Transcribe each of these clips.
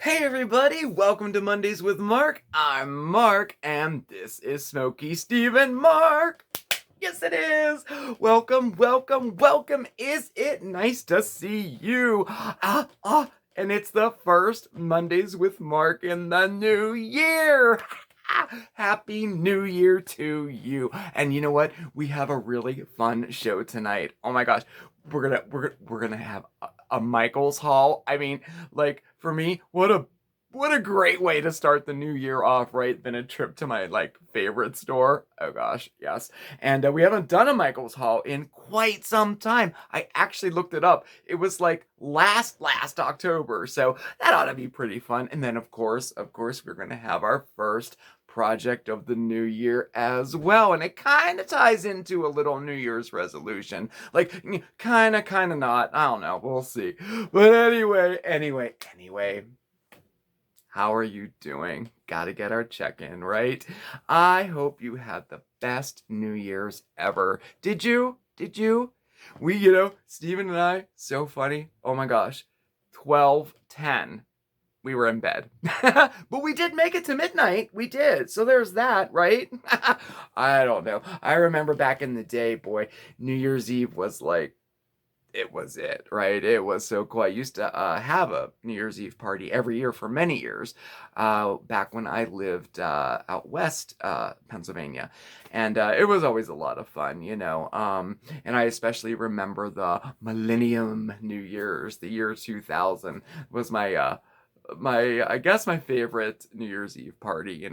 Hey everybody, welcome to Mondays with Mark. I'm Mark, and this is Smokey Steve and Mark. Yes, it is. Welcome, welcome, welcome. Is it nice to see you? And it's the first Mondays with Mark in the new year. Happy New Year to you. And you know what? We have a really fun show tonight. Oh my gosh. We're gonna have a Michael's haul. I mean, like for me, what a great way to start the new year off, right? Than a trip to my favorite store. Oh gosh, yes. And we haven't done a Michael's haul in quite some time. I actually looked it up. It was like last October, so that ought to be pretty fun. And then of course, we're gonna have our first project of the new year as well, and it kind of ties into a little New Year's resolution. Like, kind of not. I don't know. We'll see. But anyway. How are you doing? Gotta get our check-in, right? I hope you had the best New Year's ever. Did you? Steven and I, so funny. Oh my gosh. 12:10. We were in bed. But we did make it to midnight. We did. So there's that, right? I don't know. I remember back in the day, boy, New Year's Eve was like, it was it, right? It was so cool. I used to have a New Year's Eve party every year for many years, back when I lived out west, Pennsylvania. And it was always a lot of fun. And I especially remember the Millennium New Year's, the year 2000 was I guess my favorite New Year's Eve party.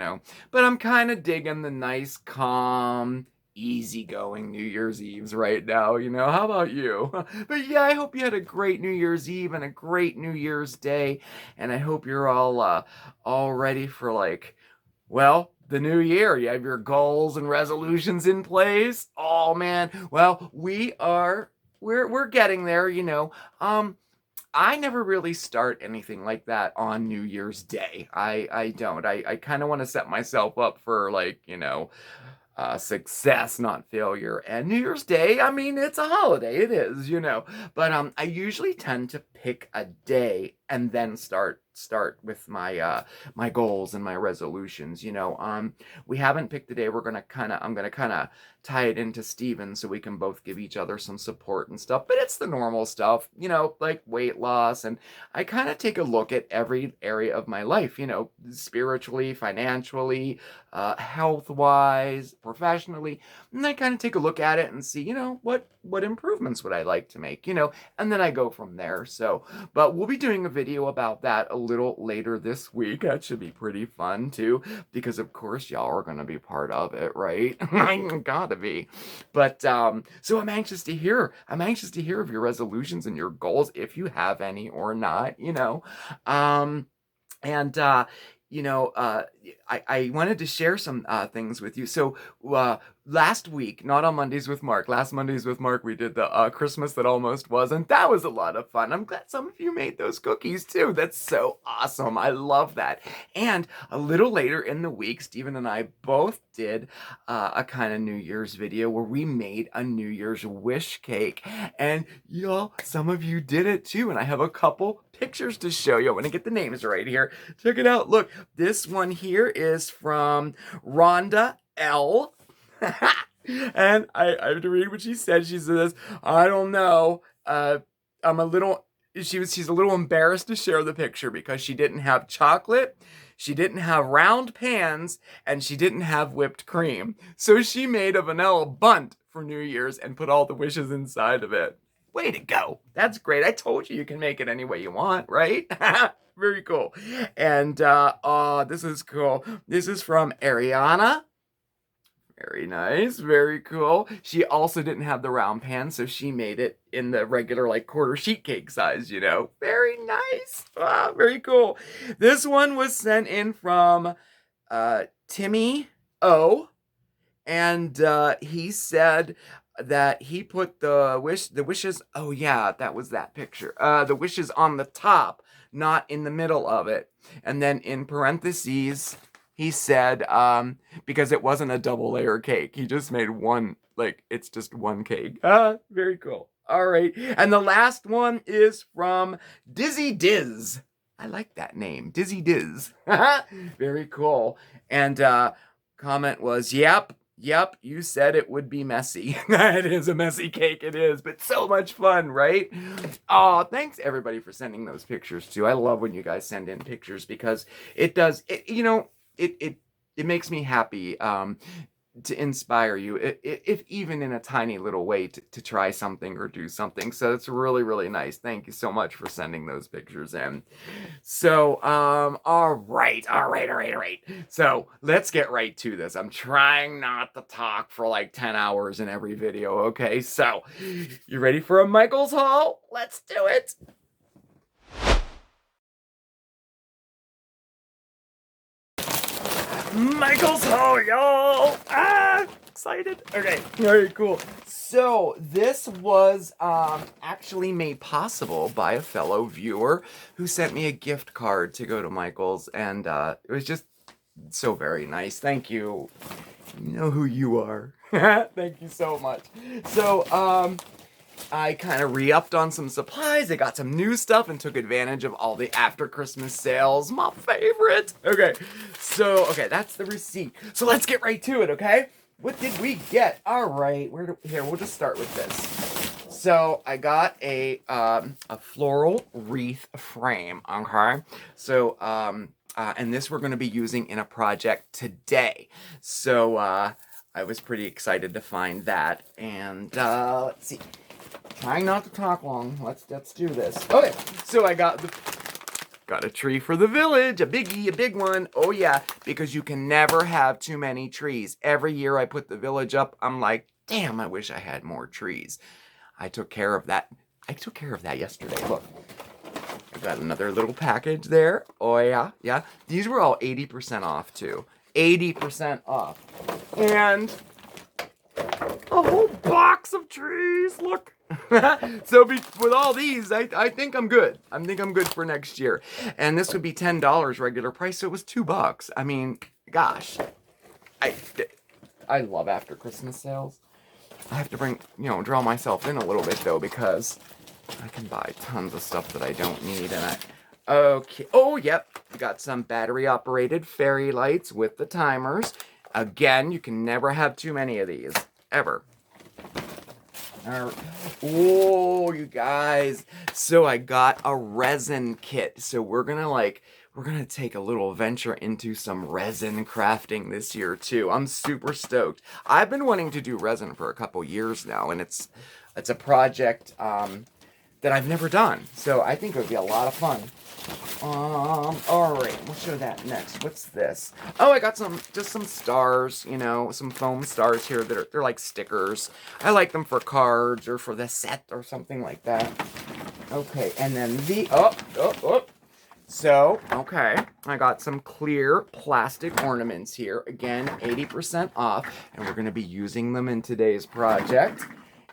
But I'm kind of digging the nice, calm, easygoing New Year's Eves right now. How about you? But yeah, I hope you had a great New Year's Eve and a great New Year's Day, and I hope you're all ready for the new year. You have your goals and resolutions in place. Oh man. Well, we're getting there. I never really start anything like that on New Year's Day. I don't. I kind of want to set myself up for success, not failure. And New Year's Day, I mean, it's a holiday. It is. But I usually tend to pick a day and then start with my goals and my resolutions. We haven't picked a day. I'm gonna kind of tie it into Steven so we can both give each other some support and stuff. But it's the normal stuff, like weight loss. And I kind of take a look at every area of my life, spiritually, financially, health wise, professionally. And I kind of take a look at it and see, what improvements would I like to make, and then I go from there. So, but we'll be doing a video about that a little later this week. That should be pretty fun too, because of course y'all are going to be part of it, right? Gotta be. But so I'm anxious to hear of your resolutions and your goals, if you have any or not. And I wanted to share some things with you. So last week, not on Mondays with Mark, last Mondays with Mark, we did the Christmas that almost was, and that was a lot of fun. I'm glad some of you made those cookies too. That's so awesome. I love that. And a little later in the week, Steven and I both did a kind of New Year's video where we made a New Year's wish cake. And y'all, some of you did it too. And I have a couple pictures to show you. I'm going to get the names right here. Check it out. Look, this one here is from Rhonda L. And I have to read what she said. She says, I don't know. She's a little embarrassed to share the picture because she didn't have chocolate, she didn't have round pans, and she didn't have whipped cream. So she made a vanilla bundt for New Year's and put all the wishes inside of it. Way to go. That's great. I told you can make it any way you want, right? Very cool. And this is cool. This is from Ariana. Very nice, very cool. She also didn't have the round pan, so she made it in the regular quarter sheet cake size. Very nice. Wow, very cool. This one was sent in from Timmy O, and he said that he put the wishes. Oh yeah, that was that picture. The wishes on the top, not in the middle of it, and then in parentheses, he said, because it wasn't a double layer cake, he just made one, it's just one cake. Very cool. All right. And the last one is from Dizzy Diz. I like that name, Dizzy Diz. Very cool. And comment was, yep, you said it would be messy. It is a messy cake, it is, but so much fun, right? Oh, thanks everybody for sending those pictures too. I love when you guys send in pictures because it does, it makes me happy. To inspire you, if even in a tiny little way, to try something or do something. So it's really, really nice. Thank you so much for sending those pictures in. So, all right. So let's get right to this. I'm trying not to talk for like 10 hours in every video, okay? So, you ready for a Michael's haul? Let's do it. Michael's haul, y'all! Excited. Okay, very cool. So this was actually made possible by a fellow viewer who sent me a gift card to go to Michael's, and it was just so very nice. Thank you. You know who you are. Thank you so much. So I kind of re-upped on some supplies. I got some new stuff and took advantage of all the after Christmas sales. My favorite. Okay, that's the receipt. So let's get right to it, okay? What did we get? All right, here, we'll just start with this. So I got a floral wreath frame, okay? So, and this we're going to be using in a project today. So, I was pretty excited to find that. And, let's see. Trying not to talk long. Let's do this. Okay, so I got a tree for the village, a biggie, a big one. Oh yeah, because you can never have too many trees. Every year I put the village up, I'm like, damn, I wish I had more trees. I took care of that. Yesterday. Look, I got another little package there. Oh yeah. These were all 80% off too. 80% off. And a whole box of trees. Look. So with all these, I think I'm good. I think I'm good for next year. And this would be $10 regular price, so it was $2. I mean, gosh. I love after Christmas sales. I have to draw myself in a little bit though, because I can buy tons of stuff that I don't need. And okay. Oh, yep. Got some battery operated fairy lights with the timers. Again, you can never have too many of these. Ever. Oh, you guys. So I got a resin kit. So we're gonna take a little venture into some resin crafting this year too. I'm super stoked. I've been wanting to do resin for a couple years now, and it's a project that I've never done. So I think it would be a lot of fun. All right, we'll show that next. What's this? Oh, I got just some stars, some foam stars here they're like stickers. I like them for cards or for the set or something like that. Okay, and then So, okay, I got some clear plastic ornaments here. Again, 80% off, and we're gonna be using them in today's project.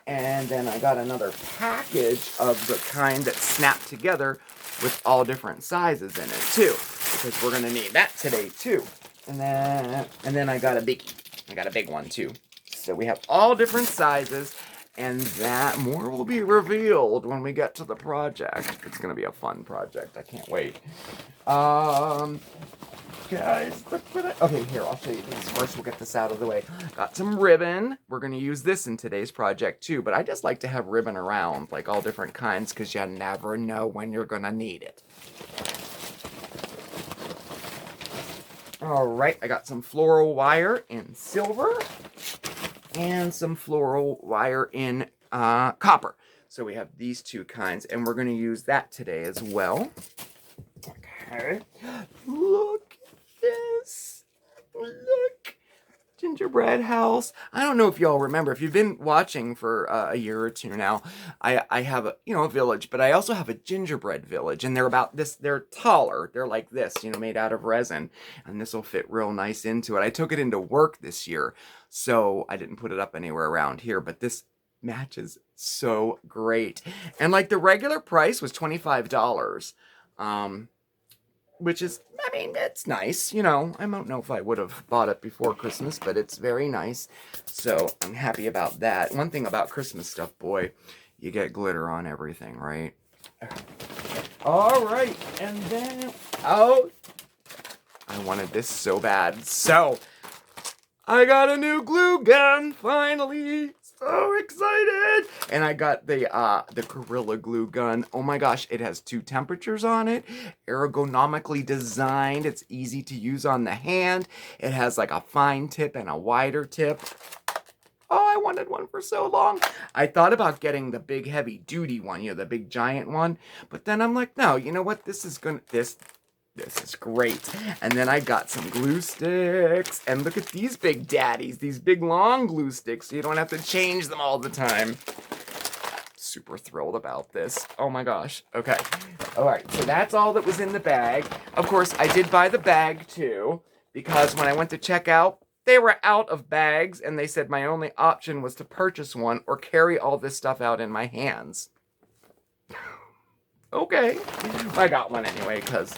And then I got another package of the kind that snap together with all different sizes in it too, because we're gonna need that today too. And then I got a biggie. I got a big one too. So we have all different sizes, and that more will be revealed when we get to the project. It's gonna be a fun project. I can't wait. Guys, okay, here, I'll show you these. First, we'll get this out of the way. Got some ribbon. We're going to use this in today's project, too. But I just like to have ribbon around, like all different kinds, because you never know when you're going to need it. All right, I got some floral wire in silver and some floral wire in copper. So we have these two kinds, and we're going to use that today as well. Okay. Look. This. Look. Gingerbread house. I don't know if y'all remember. If you've been watching for a year or two now, I have a village, but I also have a gingerbread village, and they're about this. They're taller. They're like this, made out of resin, and this will fit real nice into it. I took it into work this year, so I didn't put it up anywhere around here, but this matches so great. And like the regular price was $25. Which is, I mean, it's nice, I don't know if I would have bought it before Christmas, but it's very nice. So I'm happy about that. One thing about Christmas stuff, boy, you get glitter on everything, right? All right, and then, oh, I wanted this so bad. So, I got a new glue gun, finally. So excited. And I got the Gorilla Glue gun. Oh my gosh, it has 2 temperatures on it. Ergonomically designed. It's easy to use on the hand. It has like a fine tip and a wider tip. Oh, I wanted one for so long. I thought about getting the big heavy duty one, the big giant one. But then I'm like, no, you know what? This is great. And then I got some glue sticks. And look at these big daddies, these big long glue sticks, so you don't have to change them all the time. Super thrilled about this. Oh my gosh. Okay. All right, so that's all that was in the bag. Of course, I did buy the bag too, because when I went to check out, they were out of bags, and they said my only option was to purchase one or carry all this stuff out in my hands. Okay. I got one anyway, because...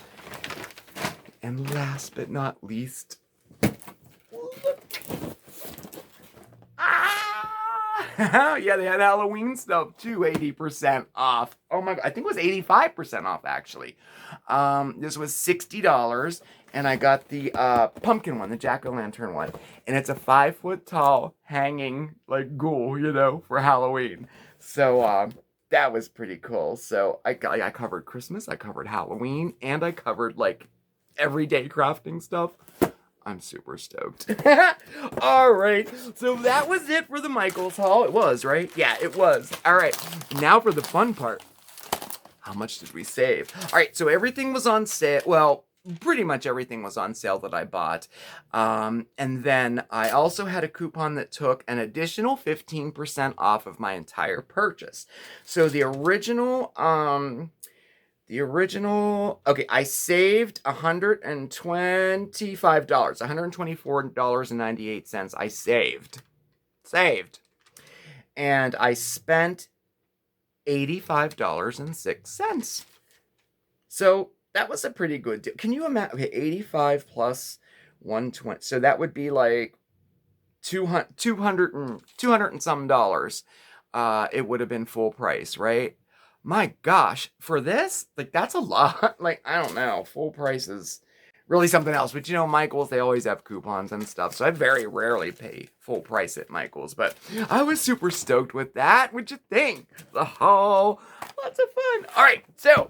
And last but not least... Yeah, they had Halloween stuff too, 80% off. Oh my god, I think it was 85% off actually. This was $60, and I got the pumpkin one, the jack-o'-lantern one. And it's a 5-foot tall hanging like ghoul, for Halloween. So that was pretty cool. So I covered Christmas, I covered Halloween, and I covered like everyday crafting stuff. I'm super stoked. All right, so that was it for the Michaels haul. It was, right? Yeah, it was. All right, now for the fun part. How much did we save? All right, so everything was on sale. Well, pretty much everything was on sale that I bought. And then I also had a coupon that took an additional 15% off of my entire purchase. So the original... okay, I saved $125, $124.98. I saved. And I spent $85.06. So that was a pretty good deal. Can you imagine? Okay, 85 plus 120. So that would be like 200 and some dollars. It would have been full price, right? My gosh, for this, like, that's a lot. Like, I don't know, full price is really something else. But Michael's, they always have coupons and stuff, so I very rarely pay full price at Michael's. But I was super stoked with that. What'd you think? The haul, lots of fun. All right, so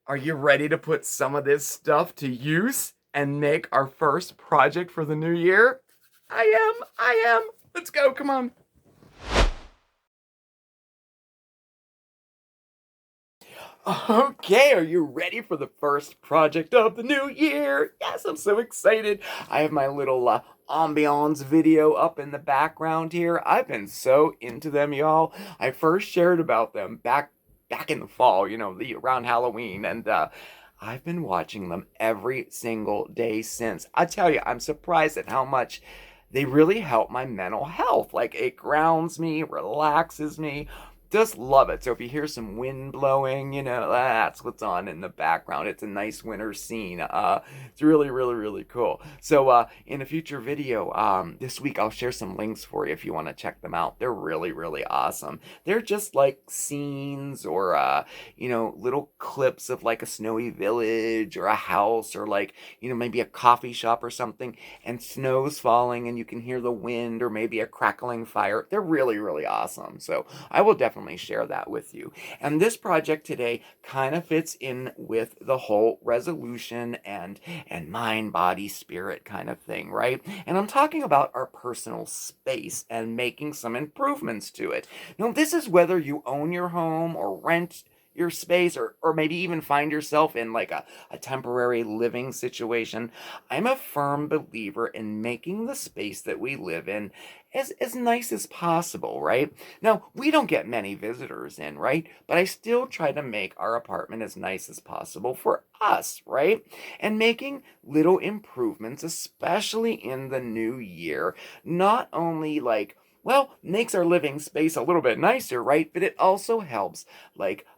are you ready to put some of this stuff to use and make our first project for the new year? I am. Let's go, come on. Okay, are you ready for the first project of the new year? Yes, I'm so excited. I have my little ambiance video up in the background here. I've been so into them, y'all. I first shared about them back in the fall, around Halloween, and I've been watching them every single day since. I tell you, I'm surprised at how much they really help my mental health. Like, it grounds me, relaxes me. Just love it. So if you hear some wind blowing, that's what's on in the background. It's a nice winter scene. It's really, really, really cool. So in a future video this week, I'll share some links for you if you want to check them out. They're really, really awesome. They're just like scenes or, little clips of like a snowy village or a house or like, maybe a coffee shop or something, and snow's falling and you can hear the wind or maybe a crackling fire. They're really, really awesome. So I will definitely share that with you. And this project today kind of fits in with the whole resolution and mind, body, spirit kind of thing, right? And I'm talking about our personal space and making some improvements to it. Now, this is whether you own your home or rent your space or maybe even find yourself in like a temporary living situation. I'm a firm believer in making the space that we live in as nice as possible, right? Now, we don't get many visitors in, right? But I still try to make our apartment as nice as possible for us, right? And making little improvements, especially in the new year, not only makes our living space a little bit nicer, right? But it also helps,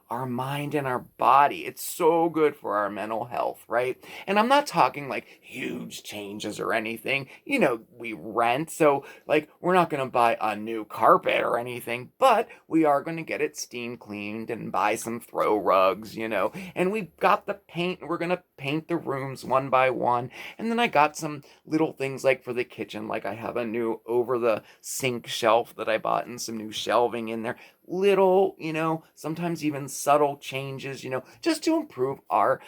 our mind and our body. It's so good for our mental health, right? And I'm not talking like huge changes or anything. You know, we rent, so like we're not going to buy a new carpet or anything, but we are going to get it steam cleaned and buy some throw rugs, you know. And we've got the paint, we're going to paint the rooms one by one. And then I got some little things like for the kitchen, like I have a new over the sink shelf that I bought and some new shelving in there. Little, you know, sometimes even subtle changes, you know, just to improve our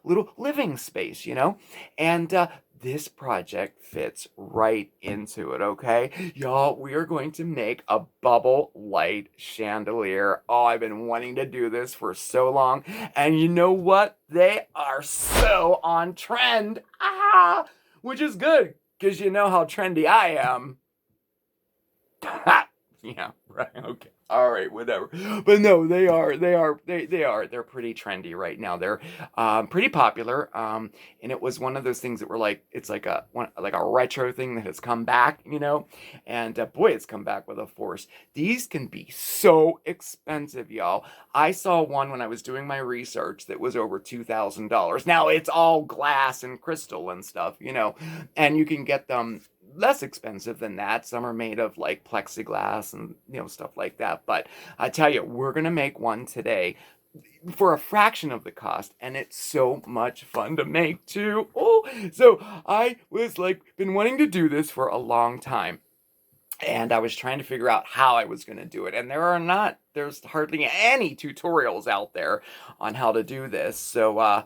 little living space, you know. And this project fits right into it, okay? Y'all, we are going to make a bubble light chandelier. Oh, I've been wanting to do this for so long. And you know what? They are so on trend. Which is good, because you know how trendy I am. Yeah, right, okay. All right, whatever. But no, they're pretty trendy right now. They're pretty popular. And it was one of those things that were like, it's like a retro thing that has come back, you know. And boy, it's come back with a force. These can be so expensive, y'all. I saw one when I was doing my research that was over $2,000. Now it's all glass and crystal and stuff, you know, and you can get them less expensive than that. Some are made of like plexiglass and, you know, stuff like that. But I tell you, we're going to make one today for a fraction of the cost, and it's so much fun to make too. Oh, so I was like, been wanting to do this for a long time. And I was trying to figure out how I was going to do it. And there's hardly any tutorials out there on how to do this. So,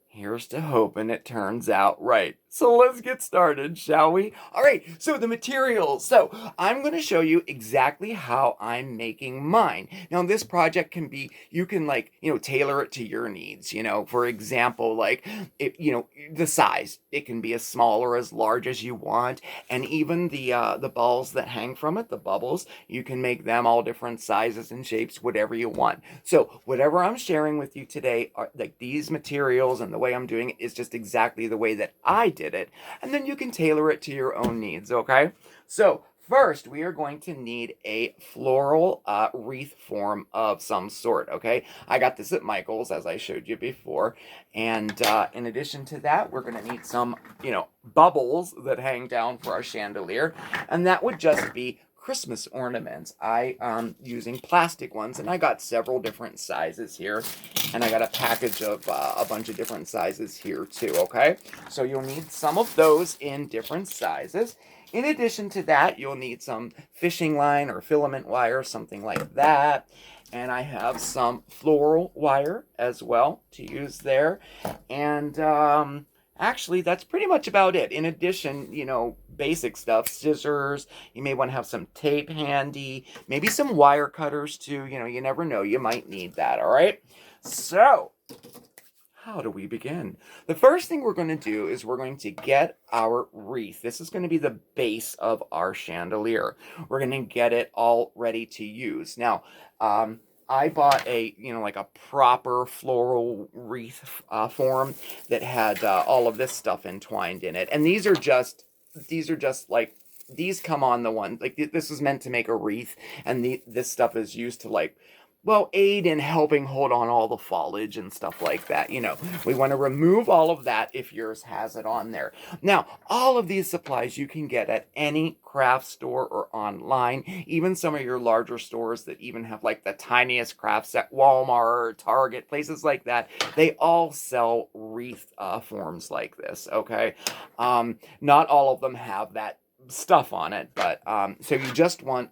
here's to hoping it turns out right. So let's get started, shall we? All right, so the materials. So I'm going to show you exactly how I'm making mine. Now, this project can be, you can like, you know, tailor it to your needs. You know, for example, like, you know, the size. It can be as small or as large as you want. And even the balls that hang from it, the bubbles, you can make them all different sizes and shapes, whatever you want. So whatever I'm sharing with you today are like these materials, and the way I'm doing it is just exactly the way that I did it, and then you can tailor it to your own needs, okay? So first, we are going to need a floral wreath form of some sort, okay? I got this at Michael's, as I showed you before, and in addition to that, we're going to need some, you know, bubbles that hang down for our chandelier, and that would just be Christmas ornaments. Using plastic ones, and I got several different sizes here, and I got a package of a bunch of different sizes here too, okay? So you'll need some of those in different sizes. In addition to that, you'll need some fishing line or filament wire, something like that. And I have some floral wire as well to use there. And actually, that's pretty much about it. In addition, you know, basic stuff, scissors, you may want to have some tape handy, maybe some wire cutters too. You know, you never know, you might need that, all right? So, how do we begin? The first thing we're going to do is we're going to get our wreath. This is going to be the base of our chandelier. We're going to get it all ready to use. Now, I bought a, you know, like a proper floral wreath form that had all of this stuff entwined in it. And these are just like, these come on the one, like this was meant to make a wreath, and this stuff is used to like, well, aid in helping hold on all the foliage and stuff like that. You know, we want to remove all of that if yours has it on there. Now, all of these supplies you can get at any craft store or online, even some of your larger stores that even have like the tiniest crafts at Walmart, Target, places like that. They all sell wreath forms like this, okay? Not all of them have that stuff on it, but so you just want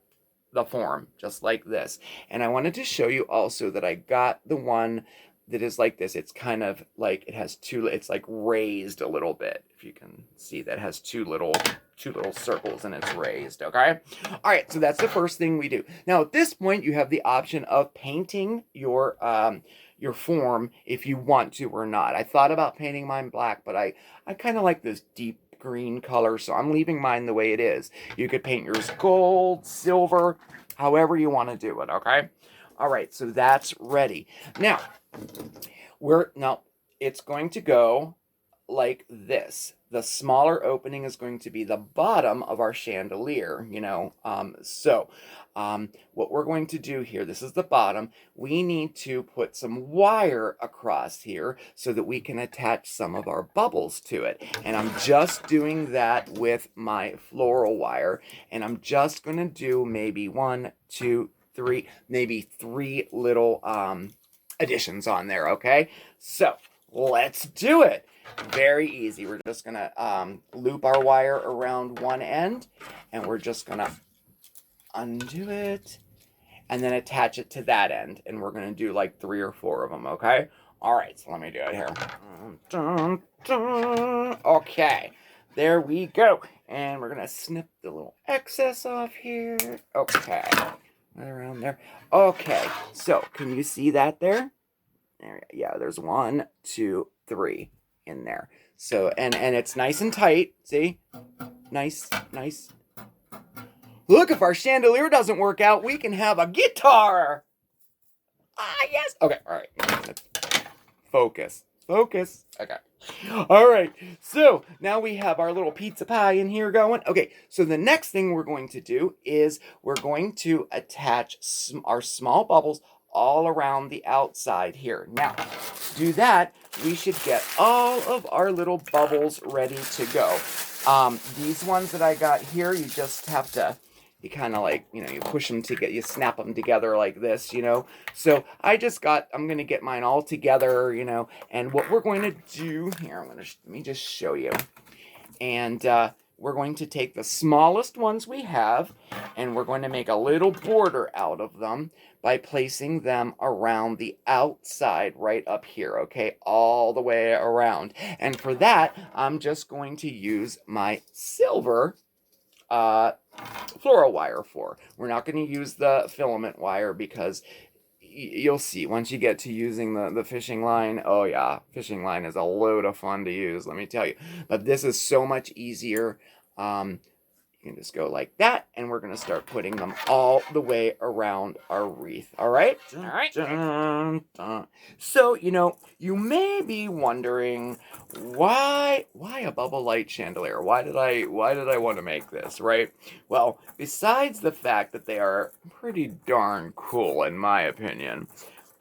the form, just like this. And I wanted to show you also that I got the one that is like this. It's kind of like, it has it's like raised a little bit. If you can see that, it has two little circles and it's raised, okay? All right, so that's the first thing we do. Now at this point, you have the option of painting your form if you want to or not. I thought about painting mine black, but I kind of like this deep green color, so I'm leaving mine the way it is. You could paint yours gold, silver, however you want to do it, okay? All right, so that's ready. Now, it's going to go like this. The smaller opening is going to be the bottom of our chandelier, you know. What we're going to do here, this is the bottom, we need to put some wire across here so that we can attach some of our bubbles to it. And I'm just doing that with my floral wire. And I'm just going to do maybe 1, 2, 3, maybe 3 little additions on there, okay? So let's do it. Very easy. We're just gonna loop our wire around one end, and we're just gonna undo it and then attach it to that end, and we're gonna do like 3 or 4 of them, okay? All right, so let me do it here. Okay, there we go. And we're gonna snip the little excess off here. Okay, right around there. Okay, so can you see that there? Yeah, there's 1, 2, 3 in there. So, and it's nice and tight. See? Nice. Look, if our chandelier doesn't work out, we can have a guitar. Ah, yes. Okay, all right. Focus. Okay. All right. So now we have our little pizza pie in here going. Okay, so the next thing we're going to do is we're going to attach our small bubbles all around the outside here. Now, to do that, we should get all of our little bubbles ready to go. These ones that I got here, you just have to, you kind of like, you know, you push them together, you snap them together like this, you know. So I'm going to get mine all together, you know. And what we're going to do here, let me just show you. And we're going to take the smallest ones we have, and we're going to make a little border out of them by placing them around the outside right up here, okay? All the way around. And for that, I'm just going to use my silver floral wire for. We're not going to use the filament wire because you'll see once you get to using the fishing line. Oh yeah, fishing line is a load of fun to use, let me tell you. But this is so much easier. You can just go like that, and we're going to start putting them all the way around our wreath. All right? All right. Dun, dun. So, you know, you may be wondering why a bubble light chandelier? Why did I want to make this, right? Well, besides the fact that they are pretty darn cool in my opinion,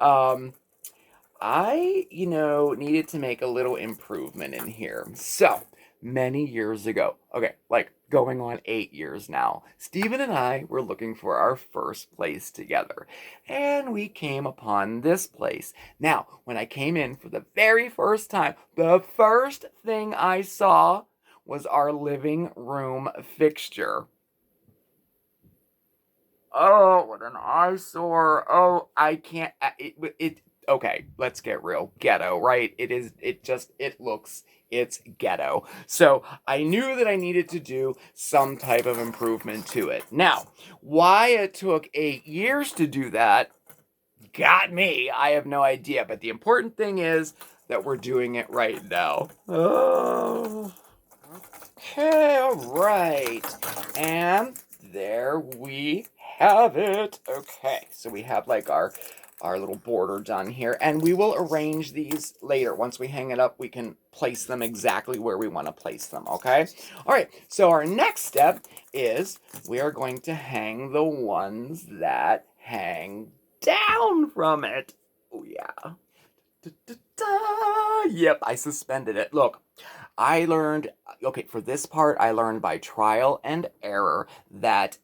I, you know, needed to make a little improvement in here. So, many years ago, okay, like going on 8 years now, Steven and I were looking for our first place together, and we came upon this place. Now, when I came in for the very first time, the first thing I saw was our living room fixture. Oh, what an eyesore. Oh, I can't, okay, let's get real. Ghetto, right? It's ghetto. So I knew that I needed to do some type of improvement to it. Now, why it took 8 years to do that got me. I have no idea. But the important thing is that we're doing it right now. Oh. Okay, all right. And there we have it. Okay, so we have like our little border done here, and we will arrange these later. Once we hang it up, we can place them exactly where we want to place them, okay? All right, so our next step is we are going to hang the ones that hang down from it. Oh, yeah. Yep, I suspended it. Look, I learned, okay, for this part, I learned by trial and error that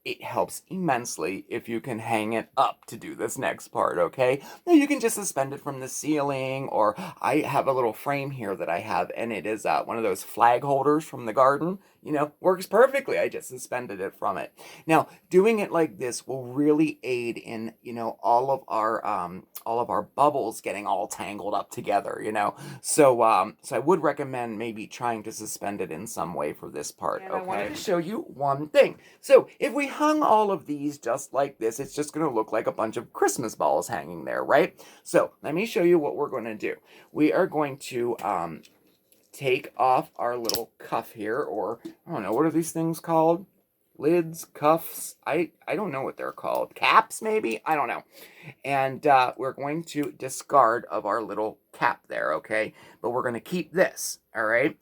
it helps immensely if you can hang it up to do this next part, okay? Now you can just suspend it from the ceiling, or I have a little frame here that I have, and it is one of those flag holders from the garden. You know, works perfectly. I just suspended it from it. Now, doing it like this will really aid in, you know, all of our bubbles getting all tangled up together, you know. So I would recommend maybe trying to suspend it in some way for this part, okay? I wanted to show you one thing. So if we hung all of these just like this, it's just going to look like a bunch of Christmas balls hanging there, right? So let me show you what we're going to do. We are going to take off our little cuff here, or I don't know, what are these things called? Lids, cuffs, I don't know what they're called. Caps, maybe? I don't know. And we're going to discard of our little cap there, okay? But we're going to keep this, all right?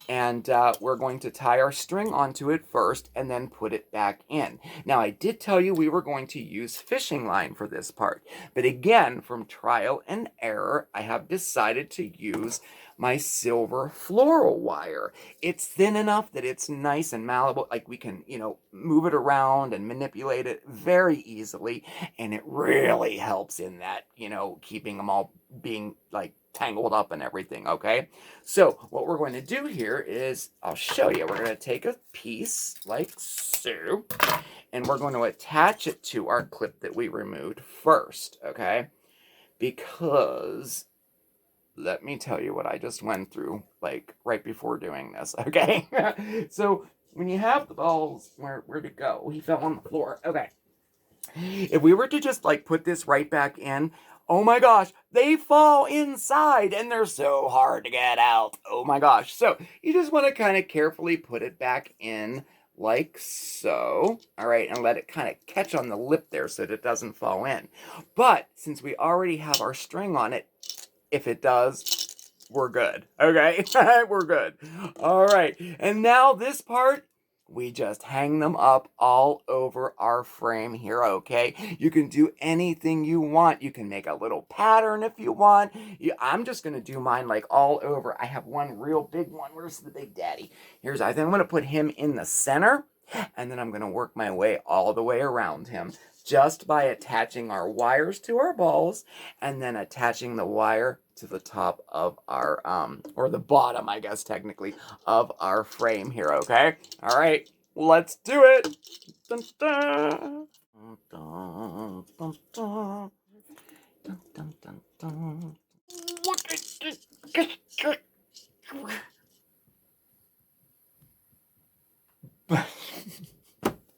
And we're going to tie our string onto it first and then put it back in. Now, I did tell you we were going to use fishing line for this part. But again, from trial and error, I have decided to use my silver floral wire. It's thin enough that it's nice and malleable. Like we can, move it around and manipulate it very easily. And it really helps in that, keeping them all being like tangled up and everything, okay? So what we're going to do here is, I'll show you. We're going to take a piece like so, and we're going to attach it to our clip that we removed first, okay? Because let me tell you what I just went through, like, right before doing this, okay? So when you have the balls, where'd it go? He fell on the floor. Okay. If we were to just, like, put this right back in, oh my gosh, they fall inside and they're so hard to get out. Oh my gosh. So you just want to kind of carefully put it back in like so. All right. And let it kind of catch on the lip there so that it doesn't fall in. But since we already have our string on it, if it does, we're good. Okay. We're good. All right. And now this part, we just hang them up all over our frame here, okay? You can do anything you want. You can make a little pattern if you want. I'm just going to do mine like all over. I have one real big one. Where's the big daddy? I think I'm going to put him in the center, and then I'm going to work my way all the way around him just by attaching our wires to our balls and then attaching the wire to the top of our, or the bottom, I guess, technically, of our frame here, okay? All right, let's do it. Dun, dun. Dun, dun, dun. Dun, dun, dun, dun.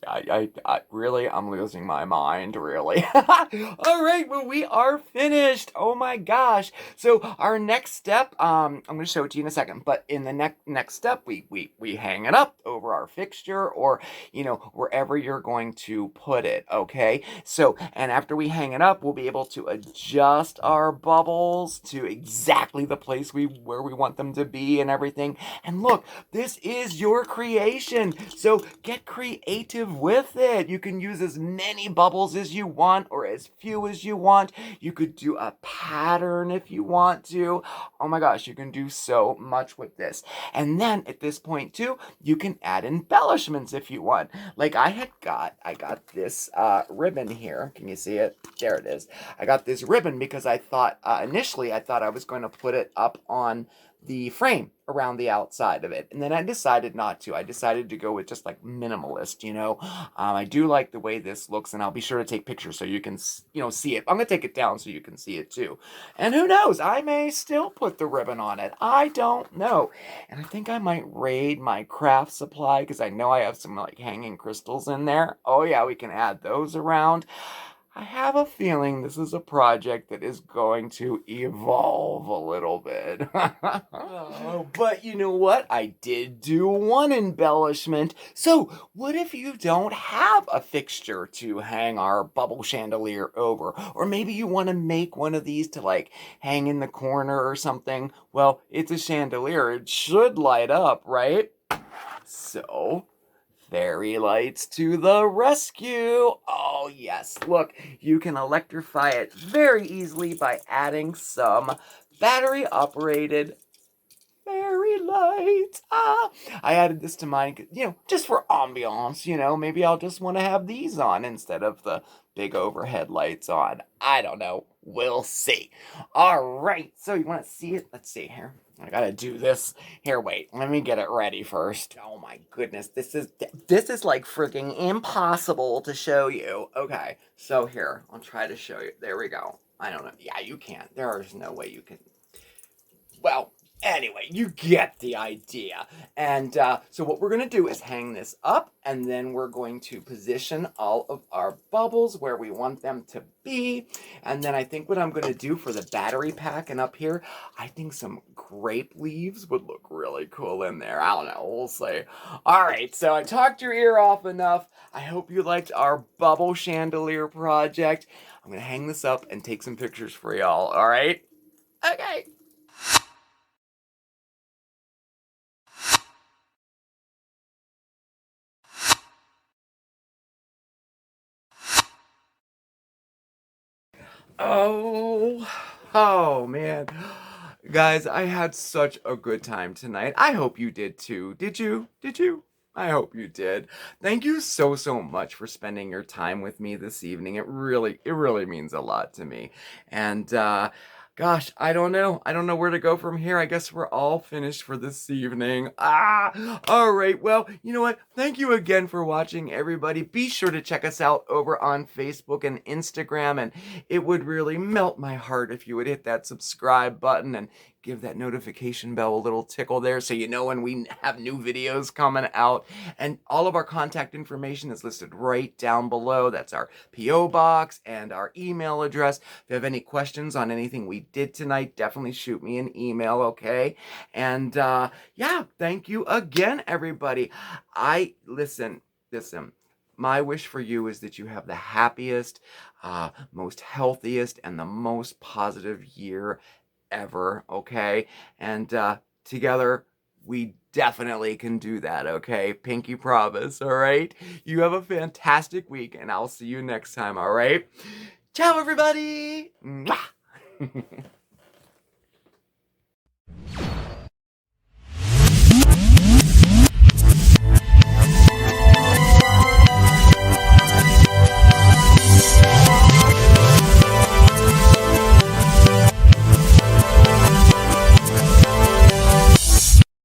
I really, I'm losing my mind, really. All right, well, we are finished. Oh my gosh. So our next step, I'm going to show it to you in a second, but in the next step, we hang it up over our fixture or, wherever you're going to put it, okay? So, and after we hang it up, we'll be able to adjust our bubbles to exactly the place where we want them to be and everything. And look, this is your creation. So get creative with it. You can use as many bubbles as you want or as few as you want. You could do a pattern if you want to. Oh my gosh, you can do so much with this. And then at this point too, you can add embellishments if you want. Like I got this ribbon here. Can you see it? There it is. I got this ribbon because I thought, initially I thought I was going to put it up on the frame around the outside of it. And then I decided not to. I decided to go with just like minimalist, I do like the way this looks, and I'll be sure to take pictures so you can, see it. I'm going to take it down so you can see it too. And who knows, I may still put the ribbon on it. I don't know. And I think I might raid my craft supply because I know I have some like hanging crystals in there. Oh yeah, we can add those around. I have a feeling this is a project that is going to evolve a little bit. Oh, but you know what? I did do one embellishment. So what if you don't have a fixture to hang our bubble chandelier over? Or maybe you want to make one of these to like hang in the corner or something. Well, it's a chandelier. It should light up, right? So fairy lights to the rescue. Oh yes, look, you can electrify it very easily by adding some battery operated fairy lights. I added this to mine, just for ambiance, maybe I'll just want to have these on instead of the big overhead lights on. I don't know. We'll see. All right, so you want to see it? Let's see here. I gotta do this. Here, wait. Let me get it ready first. Oh my goodness, this is like freaking impossible to show you. Okay, so here, I'll try to show you. There we go. I don't know. Yeah, you can't. There is no way you can. Well, anyway, you get the idea. And so what we're going to do is hang this up, and then we're going to position all of our bubbles where we want them to be. And then I think what I'm going to do for the battery pack and up here, I think some grape leaves would look really cool in there. I don't know. We'll see. All right, so I talked your ear off enough. I hope you liked our bubble chandelier project. I'm going to hang this up and take some pictures for y'all. All right? Okay. Oh man. Guys, I had such a good time tonight. I hope you did too. Did you? Did you? I hope you did. Thank you so much for spending your time with me this evening. It really means a lot to me. And gosh, I don't know. I don't know where to go from here. I guess we're all finished for this evening. All right. Well, you know what? Thank you again for watching, everybody. Be sure to check us out over on Facebook and Instagram, and it would really melt my heart if you would hit that subscribe button and give that notification bell a little tickle there so you know when we have new videos coming out. And all of our contact information is listed right down below. That's our P.O. box and our email address. If you have any questions on anything we did tonight, definitely shoot me an email, okay? And yeah, thank you again, everybody. Listen. My wish for you is that you have the happiest, most healthiest, and the most positive year ever, okay? And together, we definitely can do that, okay? Pinky promise, all right? You have a fantastic week, and I'll see you next time, all right? Ciao, everybody! Mwah!